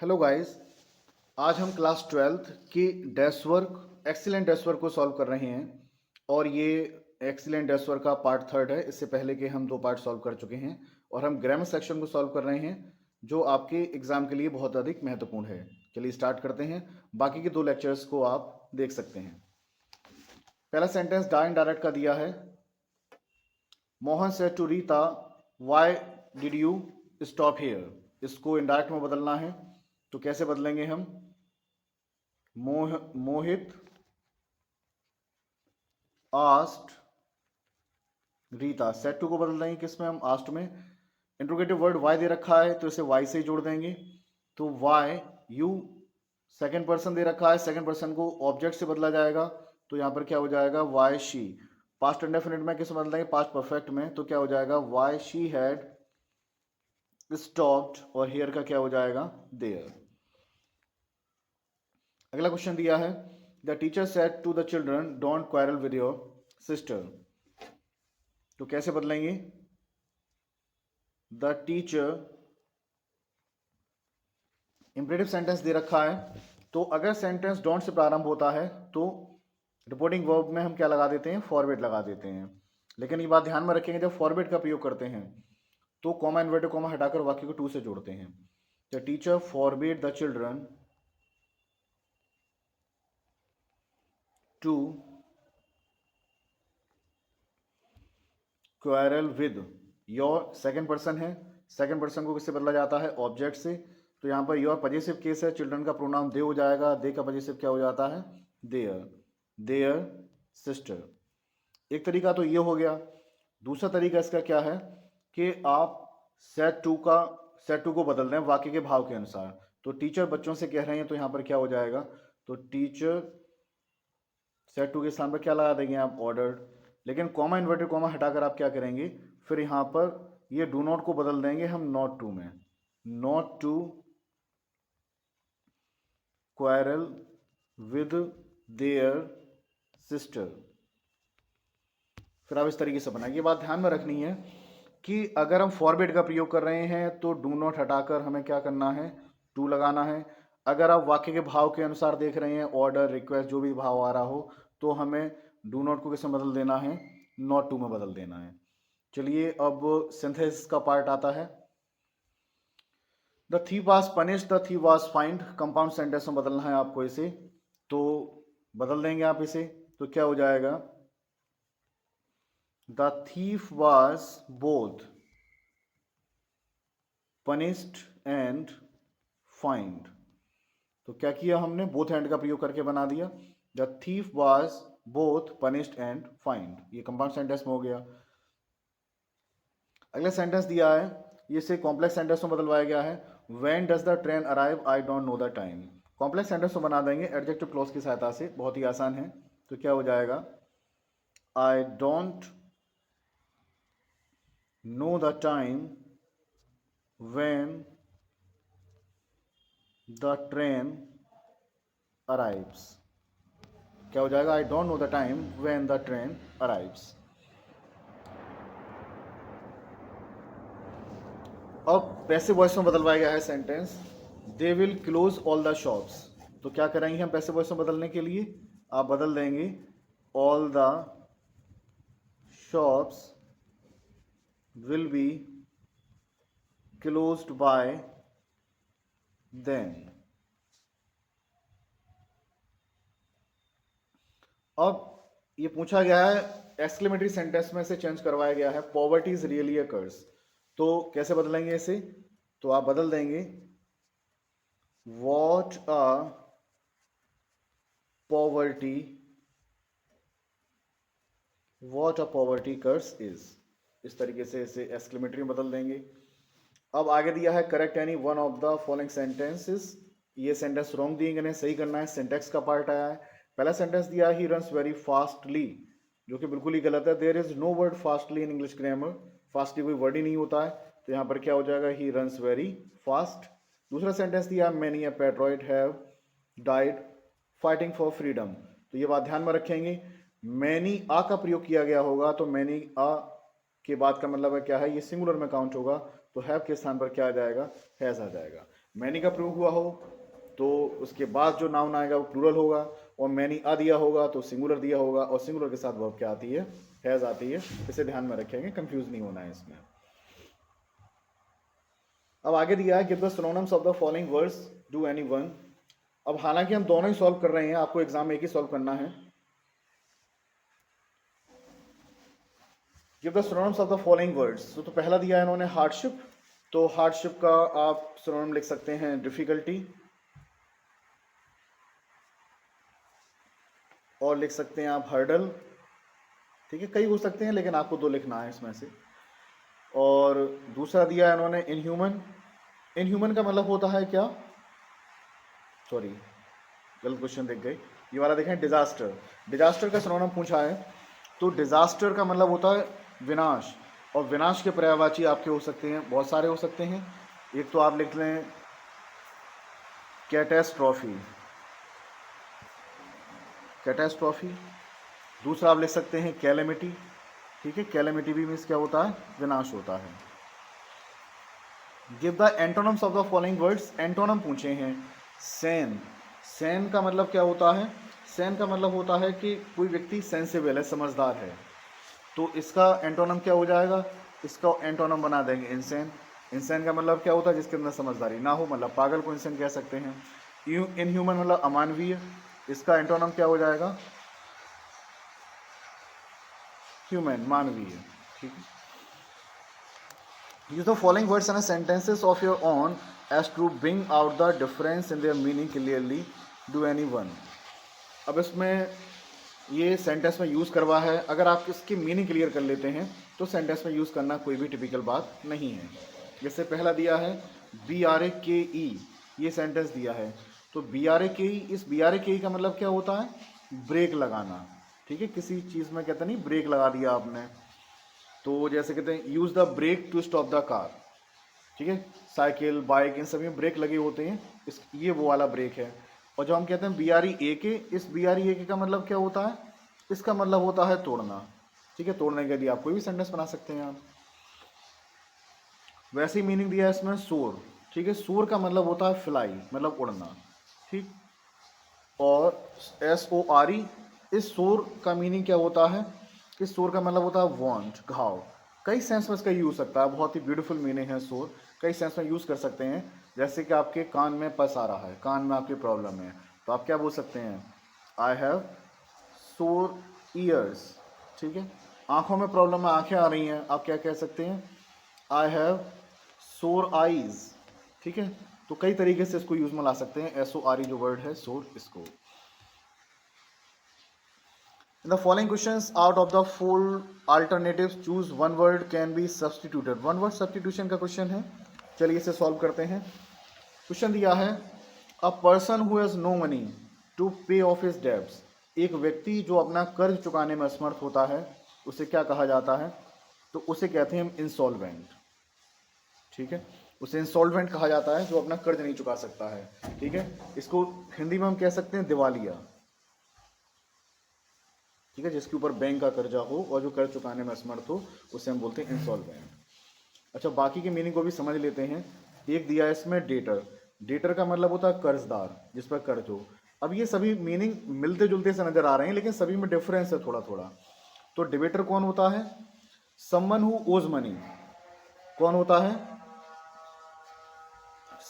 Hello guys. आज हम class 12th की desk work excellent desk work को सॉल्व कर रहे हैं और ये एक्सीलेंट डेस्क वर्क का पार्ट थर्ड है। इससे पहले के हम 2 पार्ट सॉल्व कर चुके हैं और हम ग्रामर सेक्शन को सॉल्व कर रहे हैं जो आपके एग्जाम के लिए बहुत अधिक महत्वपूर्ण है। चलिए स्टार्ट करते हैं। बाकी के 2 लेक्चर्स को आप देख सकते हैं। पहला सेंटेंस डायरेक्ट का दिया है। Mohan said to Rita, why did you stop here. इसको इनडायरेक्ट में बदलना है तो कैसे बदलेंगे हम? Mohit asked Rita, said to को बदल देंगे किस में? हम आस्ट में। इंट्रोगेटिव वर्ड वाई दे रखा है तो इसे वाई से ही जोड़ देंगे। तो वाई यू सेकंड पर्सन दे रखा है, सेकंड पर्सन को ऑब्जेक्ट से बदला जाएगा तो यहां पर क्या हो जाएगा? Why she. पास्ट इंडेफिनिट में किस बदल देंगे? पास्ट परफेक्ट में। तो क्या हो जाएगा? वाई शी हैड स्टॉप्ड और हियर का क्या हो जाएगा? देयर। अगला क्वेश्चन दिया है, the teacher said to the children don't quarrel with your sister. तो कैसे बदलेंगे? द टीचर, इंपरेटिव सेंटेंस दे रखा है तो अगर सेंटेंस डोंट से प्रारंभ होता है तो रिपोर्टिंग वर्ब में हम क्या लगा देते हैं? फॉरवर्ड लगा देते हैं। लेकिन ये बात ध्यान में रखेंगे, जब फॉरवर्ड का प्रयोग करते हैं तो कॉमा इन्वर्टेड कॉमा हटाकर वाक्य को टू से जोड़ते हैं। The teacher forbid the children to quarrel with your, second person है, सेकंड पर्सन को किससे बदला जाता है? ऑब्जेक्ट से। तो यहां पर योर पजेसिव केस है, चिल्ड्रन का प्रोनाउन दे हो जाएगा, दे का पजेसिव क्या हो जाता है? Their, their sister. एक तरीका तो ये हो गया। दूसरा तरीका इसका क्या है कि आप सेट टू को बदल दें वाक्य के भाव के अनुसार। तो टीचर बच्चों से कह रहे हैं तो यहां पर क्या हो जाएगा? तो टीचर सेट टू के स्थान पर क्या लगा देंगे आप? ऑर्डर्ड। लेकिन कॉमा इन्वर्टेड कॉमा हटाकर आप क्या करेंगे? फिर यहां पर ये डू नॉट को बदल देंगे हम नॉट टू में। Not to quarrel with their sister. फिर आप इस तरीके से बनाएंगे। ये बात ध्यान में रखनी है कि अगर हम फॉरवर्ड का प्रयोग कर रहे हैं तो डू नॉट हटाकर हमें क्या करना है? टू लगाना है। अगर आप वाक्य के भाव के अनुसार देख रहे हैं, ऑर्डर, रिक्वेस्ट, जो भी भाव आ रहा हो, तो हमें डू नॉट को किस में बदल देना है? नॉट टू में बदल देना है। चलिए अब सिंथेसिस का पार्ट आता है। The thief was punished, the thief was find. Compound sentence में बदलना है आपको इसे, तो बदल देंगे आप इसे। तो क्या हो जाएगा? The thief was both punished and find. तो क्या किया हमने? बोथ एंड का प्रयोग करके बना दिया। The thief was both punished and find. ये कंपाउंड सेंटेंस में हो गया। अगला सेंटेंस दिया है, ये से कॉम्प्लेक्स सेंटेंस में बदलवाया गया है। When does the train arrive, I don't know the time. Complex sentence में बना देंगे एडजेक्टिव क्लॉज की सहायता से, बहुत ही आसान है। तो क्या हो जाएगा? I don't know the time when the train arrives. क्या हो जाएगा? I don't know the time when the train arrives. अब पैसिव वॉइस में बदलवाया गया है sentence, they will close all the shops. तो क्या करेंगे हम पैसिव वॉइस में बदलने के लिए? आप बदल देंगे all the shops will be closed by then. अब ये पूछा गया है, एक्सक्लेमेटरी सेंटेंस में से चेंज करवाया गया है, poverty is really a curse. तो कैसे बदलेंगे इसे? तो आप बदल देंगे what a poverty, what a poverty curse is. इस तरीके से इसे एक्सक्लेमेटरी में बदल देंगे। अब आगे दिया है, correct any one of the following sentences. ये सेंटेंस रॉन्ग दिए गए, सही करना है। सिंटेक्स का पार्ट आया है। पहला सेंटेंस दिया है, ही रन्स वेरी फास्टली, जो कि बिल्कुल ही गलत है। There is no word fastly in English grammar. Fastly कोई वर्ड ही नहीं होता है। तो यहाँ पर क्या हो जाएगा? He runs very fast. दूसरा सेंटेंस दिया, many a patriot have died fighting for freedom. तो ये बात ध्यान में रखेंगे, मैनी आ का प्रयोग किया गया होगा तो मैनी आ के बाद का मतलब है क्या है? ये सिंगुलर में काउंट होगा। तो हैव के स्थान पर क्या आ जाएगा? हैज आ जाएगा। मैनी का प्रयोग हुआ हो तो उसके बाद जो नाउन आएगा वो प्लूरल होगा, और मैनी आ दिया होगा तो सिंगुलर दिया होगा, और सिंगुलर के साथ वर्ब क्या आती है, हैज आती है। इसे ध्यान में रखेंगे, कंफ्यूज नहीं होना है इसमें। अब आगे दिया है, give the synonyms of the following words, do any one. अब हालांकि हम दोनों ही सॉल्व कर रहे हैं, आपको एग्जाम में एक ही सॉल्व करना है। Give the synonyms of the following words. तो पहला दिया है इन्होंने हार्डशिप, तो हार्डशिप का आप सिनोनिम लिख सकते हैं डिफिकल्टी, और लिख सकते हैं आप हर्डल। ठीक है, कई हो सकते हैं लेकिन आपको दो लिखना है इसमें से। और दूसरा दिया है इन्होंने इनह्यूमन। इनह्यूमन का मतलब होता है क्या, सॉरी गलत क्वेश्चन देख गए, ये वाला देखें डिजास्टर। डिजास्टर का सिनोनिम पूछा है, तो डिजास्टर का मतलब होता है विनाश, और विनाश के पर्यायवाची आपके हो सकते हैं, बहुत सारे हो सकते हैं। एक तो आप लिख लें कैटेस्ट्रॉफी, कैटेस्ट्रॉफी। दूसरा आप लिख सकते हैं कैलेमिटी। ठीक है, कैलेमिटी भी मीन्स क्या होता है, विनाश होता है। Give the antonyms of the following words. Antonym पूछे हैं सेन। सेन का मतलब क्या होता है, सेन का मतलब होता है कि कोई व्यक्ति सेंसिबल है, समझदार है। तो इसका एंटोनम क्या हो जाएगा, इसका एंटोनम बना देंगे इंसेन। इंसेन का मतलब क्या होता है, जिसके अंदर समझदारी ना हो, मतलब पागल को इंसेन कह सकते हैं। इनह्यूमन मतलब अमानवीय, इसका एंटोनम क्या हो जाएगा, ह्यूमन, मानवीय। ठीक है। Use the following words and sentences of your own as to bring out the difference in their meaning clearly, do any one. अब इसमें ये सेंटेंस में यूज़ करवा है, अगर आप इसकी मीनिंग क्लियर कर लेते हैं तो सेंटेंस में यूज़ करना कोई भी टिपिकल बात नहीं है। जैसे पहला दिया है BRAKE, ये सेंटेंस दिया है, तो BRAKE, इस BRAKE का मतलब क्या होता है, ब्रेक लगाना। ठीक है, किसी चीज़ में कहते नहीं ब्रेक लगा दिया आपने, तो जैसे कहते हैं use the brake to stop the car. ठीक है, साइकिल, बाइक, इन सभी में ब्रेक लगे होते हैं, इस ये वो वाला ब्रेक है। और जो हम कहते हैं BREAK, इस BREAK का मतलब क्या होता है, इसका मतलब होता है तोड़ना। ठीक है, तोड़ने के लिए आप कोई भी सेंटेंस बना सकते हैं आप। वैसे ही मीनिंग दिया है इसमें सोर। ठीक है, सोर का मतलब होता है फ्लाई, मतलब उड़ना। ठीक, और SORE, इस सोर का मीनिंग क्या होता है, इस सोर का मतलब होता है वॉन्ट, घाव। कई सेंस में इसका यूज हो सकता है, बहुत ही ब्यूटीफुल मीनिंग है सोर, कई सेंस में यूज कर सकते हैं। जैसे कि आपके कान में पस आ रहा है, कान में आपकी प्रॉब्लम है, तो आप क्या बोल सकते हैं, आई हैव सोर ईयर्स। ठीक है, आंखों में प्रॉब्लम है, आंखें आ रही हैं, आप क्या कह सकते हैं, आई हैव सोर आईज। ठीक है, तो कई तरीके से इसको यूज में ला सकते हैं, SORE जो वर्ड है सोर, इसको। In the following questions, out of the four alternatives, choose one word can be substituted. One word substitution का क्वेश्चन है, चलिए इसे सॉल्व करते हैं। क्वेश्चन दिया है, a person who has no money to pay off his debts. एक व्यक्ति जो अपना कर्ज चुकाने में असमर्थ होता है, उसे क्या कहा जाता है, तो उसे कहते हैं हम इंसॉल्वेंट। ठीक है, उसे इंसॉल्वेंट कहा जाता है जो अपना कर्ज नहीं चुका सकता है। ठीक है, इसको हिंदी में हम कह सकते हैं दिवालिया। ठीक है, जिसके ऊपर बैंक का कर्जा हो और जो कर्ज चुकाने में असमर्थ हो, उसे हम बोलते हैं इंसॉल्वेंट। अच्छा, बाकी के मीनिंग को भी समझ लेते हैं। एक दिया है इसमें डेटर। डेटर का मतलब होता है कर्जदार, जिस पर कर्ज हो। अब ये सभी मीनिंग मिलते जुलते से नजर आ रहे हैं, लेकिन सभी में डिफरेंस है थोड़ा थोड़ा। तो डिबेटर कौन होता है, समवन हु ओज मनी। कौन होता है,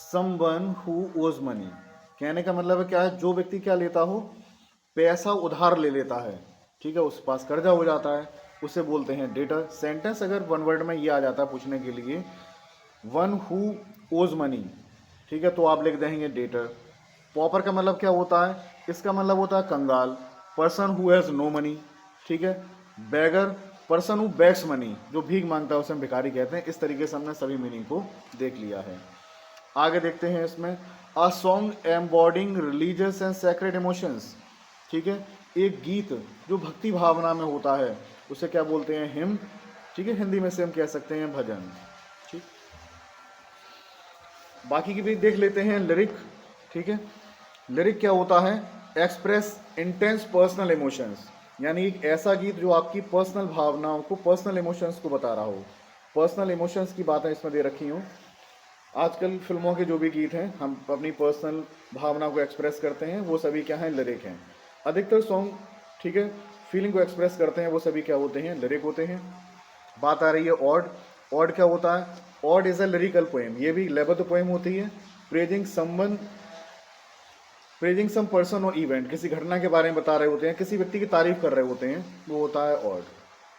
समवन हु ओज मनी। कहने का मतलब है क्या है, जो व्यक्ति क्या लेता हो, पैसा उधार ले लेता है। ठीक है, उस पास कर्जा हो जाता है, उसे बोलते हैं डेटर। सेंटेंस अगर वन वर्ड में ये आ जाता है पूछने के लिए, वन हु ओज मनी, ठीक है, तो आप लिख देंगे डेटर। पॉपर का मतलब क्या होता है, इसका मतलब होता है कंगाल, person who has no money. ठीक है, beggar, person who begs money, जो भीख मांगता है उसे हम भिखारी कहते हैं। इस तरीके से हमने सभी मीनिंग को देख लिया है। आगे देखते हैं इसमें, a song embodying religious and sacred emotions. ठीक है, एक गीत जो भक्ति भावना में होता है उसे क्या बोलते हैं, हिम। ठीक है, हिंदी में से हम कह सकते हैं भजन। ठीक, बाकी की भी देख लेते हैं, लिरिक। ठीक है, लिरिक क्या होता है, एक्सप्रेस इंटेंस पर्सनल इमोशंस, यानी एक ऐसा गीत जो आपकी पर्सनल भावनाओं को, पर्सनल इमोशंस को बता रहा हो। पर्सनल इमोशंस की बातें इसमें दे रखी हूँ। आजकल फिल्मों के जो भी गीत हैं, हम अपनी पर्सनल भावना को एक्सप्रेस करते हैं, वो सभी क्या हैं, लिरिक हैं। अधिकतर सॉन्ग, ठीक है, फीलिंग को एक्सप्रेस करते हैं, वो सभी क्या होते हैं, लिरिक होते हैं। बात आ रही है ऑड। ऑड क्या होता है? Ode is a lyrical poem, ये भी लेबद्ध पोएम होती है। Praising someone, praising some person और इवेंट, किसी घटना के बारे में बता रहे होते हैं, किसी व्यक्ति की तारीफ कर रहे होते हैं, वो होता है ऑड।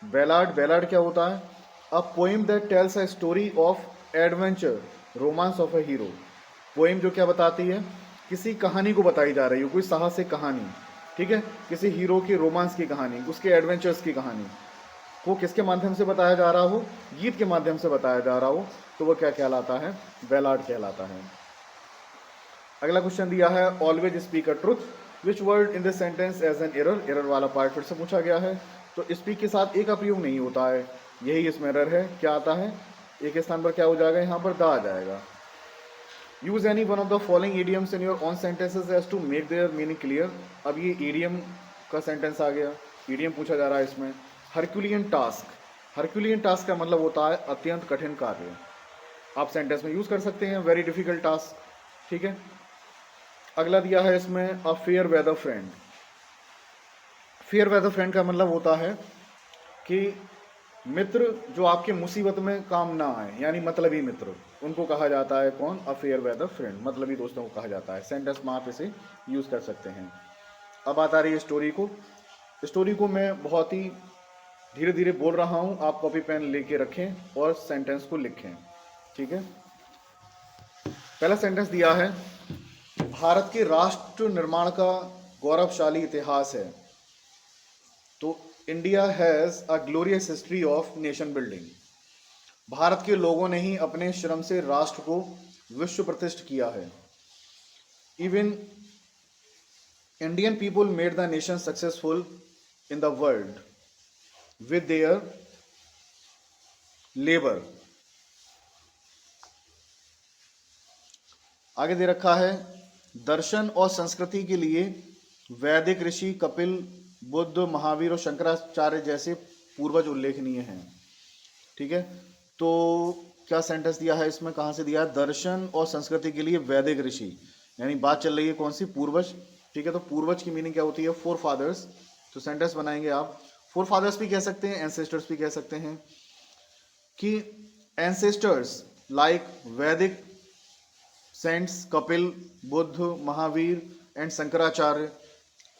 बैलाड, बैलाड क्या होता है? A poem that tells a story of adventure, romance of a hero. Poem जो क्या बताती है, किसी कहानी को बताई जा रही हो, कोई साहसिक कहानी, ठीक है, किसी हीरो की रोमांस की कहानी, उसके एडवेंचर्स की कहानी को किसके माध्यम से बताया जा रहा हो, गीत के माध्यम से बताया जा रहा हो, तो वो क्या कहलाता है, बैलाड कहलाता है। अगला क्वेश्चन दिया है, always speak a truth, which word in this sentence as an error. Error वाला पार्ट फिर से पूछा गया है। तो स्पीक के साथ एक का प्रयोग नहीं होता है, यही इसमें एरर है। क्या आता है, एक स्थान पर क्या हो जाएगा, यहाँ पर द आ जाएगा। Use any one of the following idioms in your own sentences as to make their meaning clear. अब ये ईडियम का सेंटेंस आ गया, ईडियम पूछा जा रहा है इसमें। हरक्यूलियन टास्क, हरक्यूलियन टास्क का मतलब होता है अत्यंत कठिन कार्य। आप सेंटेंस में यूज कर सकते हैं, वेरी डिफिकल्ट टास्क, ठीक है। अगला दिया है इसमें, a fair weather friend. Fair weather friend का मतलब होता है कि मित्र जो आपके मुसीबत में काम ना आए, यानी मतलबी मित्र, उनको कहा जाता है कौन, अ फेयर वेदर फ्रेंड, मतलबी दोस्तों को कहा जाता है। सेंटेंस में आप इसे यूज कर सकते हैं। अब बात आ रही है स्टोरी को। स्टोरी को मैं बहुत ही धीरे धीरे बोल रहा हूं, आप कॉपी पेन लेके रखें और सेंटेंस को लिखें, ठीक है। पहला सेंटेंस दिया है, भारत के राष्ट्र निर्माण का गौरवशाली इतिहास है। तो India has a glorious history of nation building. Bharat के लोगों ने ही अपने श्रम से राष्ट्र को विश्व प्रतिष्ठ किया है। Even Indian people made the nation successful in the world with their labour. आगे दे रखा है, दर्शन और संस्कृति के लिए वैदिक ऋषि कपिल, बुद्ध, महावीर और शंकराचार्य जैसे पूर्वज उल्लेखनीय हैं, ठीक है। तो क्या सेंटेंस दिया है इसमें, कहाँ से दिया है, दर्शन और संस्कृति के लिए वैदिक ऋषि, यानी बात चल रही है कौन सी, पूर्वज, ठीक है। तो पूर्वज की मीनिंग क्या होती है, फोर फादर्स। तो सेंटेंस बनाएंगे आप, फोर फादर्स भी कह सकते हैं, एंसेस्टर्स भी कह सकते हैं, कि ancestors like Vedic saints Kapil, Buddha, Mahavir and Shankaracharya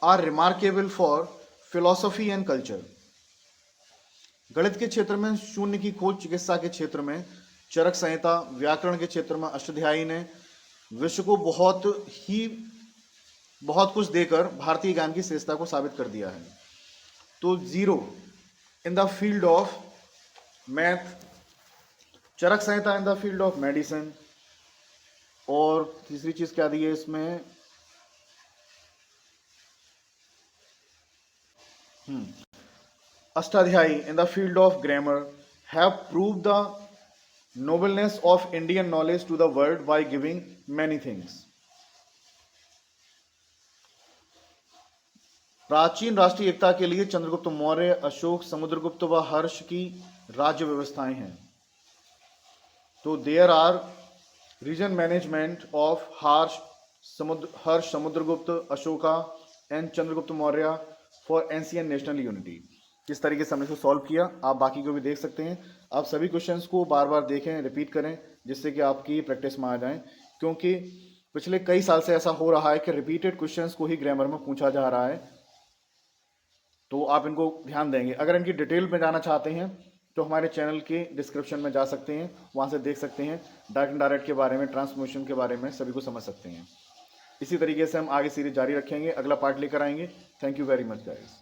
are remarkable for philosophy and culture. गणित के क्षेत्र में शून्य की खोज, चिकित्सा के क्षेत्र में चरक संहिता, व्याकरण के क्षेत्र में अष्टध्यायी ने विश्व को बहुत कुछ देकर भारतीय ज्ञान की श्रेष्ठता को साबित कर दिया है। तो zero in the field of math, Charak Samhita in the field of medicine, और तीसरी चीज क्या दी है इसमें, Ashtadhyayi in the field of grammar have prove the nobleness of Indian knowledge to the world by giving many things. प्राचीन राष्ट्रीय एकता के लिए चंद्रगुप्त मौर्य, अशोक, समुद्रगुप्त व हर्ष की राज्य व्यवस्थाएं हैं। तो there are region management of Harsh, Samudragupta, Ashoka and Chandragupta Maurya for ancient national unity. किस तरीके से हमने इसको सॉल्व किया, आप बाकी को भी देख सकते हैं। आप सभी क्वेश्चंस को बार बार देखें, रिपीट करें, जिससे कि आपकी प्रैक्टिस में आ जाएं, क्योंकि पिछले कई साल से ऐसा हो रहा है कि रिपीटेड क्वेश्चंस को ही ग्रामर में पूछा जा रहा है। तो आप इनको ध्यान देंगे। अगर इनकी डिटेल में जाना चाहते हैं तो हमारे चैनल के डिस्क्रिप्शन में जा सकते हैं, वहाँ से देख सकते हैं, डायरेक्ट इनडायरेक्ट के बारे में, ट्रांसफॉर्मेशन के बारे में सभी को समझ सकते हैं। इसी तरीके से हम आगे सीरीज जारी रखेंगे, अगला पार्ट लेकर आएंगे। Thank you very much guys.